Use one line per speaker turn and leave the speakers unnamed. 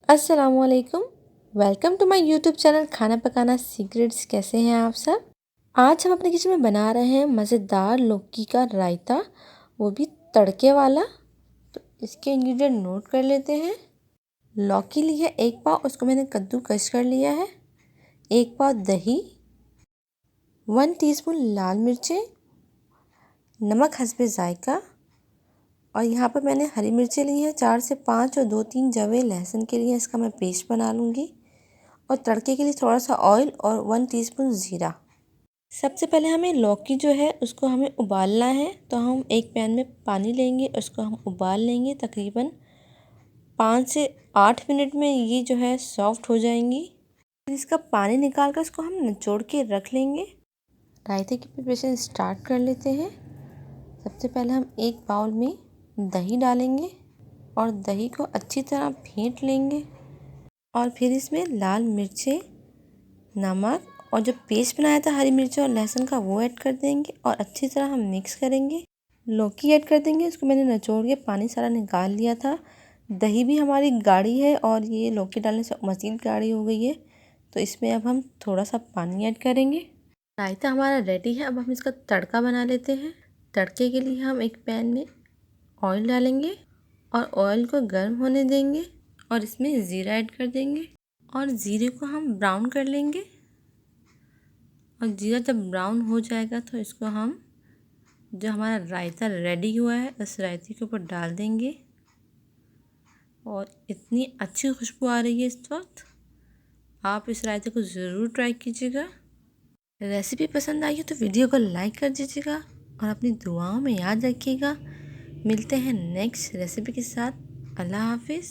अस्सलामुअलैकुम। Welcome to my YouTube channel खाना पकाना सीक्रेट्स। कैसे हैं आप सब? आज हम अपने किचन में बना रहे हैं मज़ेदार लौकी का रायता, वो भी तड़के वाला। तो इसके इंग्रेडिएंट नोट कर लेते हैं। लौकी ली है 1 पाव, उसको मैंने कद्दूकस कर लिया है। 1 पाव दही, 1 टीस्पून लाल मिर्चें, नमक हस्बे जायका, और यहाँ पर मैंने हरी मिर्चें ली है 4 से 5 और 2-3 जवे लहसुन के लिए। इसका मैं पेस्ट बना लूँगी। और तड़के के लिए थोड़ा सा ऑयल और 1 टीस्पून ज़ीरा। सबसे पहले हमें लौकी जो है उसको हमें उबालना है। तो हम एक पैन में पानी लेंगे, उसको हम उबाल लेंगे। तकरीबन 5 से 8 मिनट में ये जो है सॉफ्ट हो जाएंगी। फिर इसका पानी निकाल कर इसको हम निचोड़ के रख लेंगे। रायते की प्रिपरेशन स्टार्ट कर लेते हैं। सबसे पहले हम एक बाउल में दही डालेंगे और दही को अच्छी तरह फेंट लेंगे। और फिर इसमें लाल मिर्चें, नमक और जो पेस्ट बनाया था हरी मिर्च और लहसुन का वो ऐड कर देंगे और अच्छी तरह हम मिक्स करेंगे। लौकी ऐड कर देंगे, इसको मैंने निचोड़ के पानी सारा निकाल लिया था। दही भी हमारी गाढ़ी है और ये लौकी डालने से मज़ीद गाढ़ी हो गई है। तो इसमें अब हम थोड़ा सा पानी ऐड करेंगे। रायता हमारा रेडी है। अब हम इसका तड़का बना लेते हैं। तड़के के लिए हम एक पैन में ऑयल डालेंगे और ऑयल को गर्म होने देंगे और इसमें ज़ीरा ऐड कर देंगे और ज़ीरे को हम ब्राउन कर लेंगे। और ज़ीरा जब ब्राउन हो जाएगा तो इसको हम जो हमारा रायता रेडी हुआ है उस रायते के ऊपर डाल देंगे। और इतनी अच्छी खुशबू आ रही है इस वक्त। आप इस रायते को ज़रूर ट्राई कीजिएगा। रेसिपी पसंद आई हो तो वीडियो को लाइक कर दीजिएगा और अपनी दुआओं में याद रखिएगा। मिलते हैं नेक्स्ट रेसिपी के साथ। अल्लाह हाफिज़।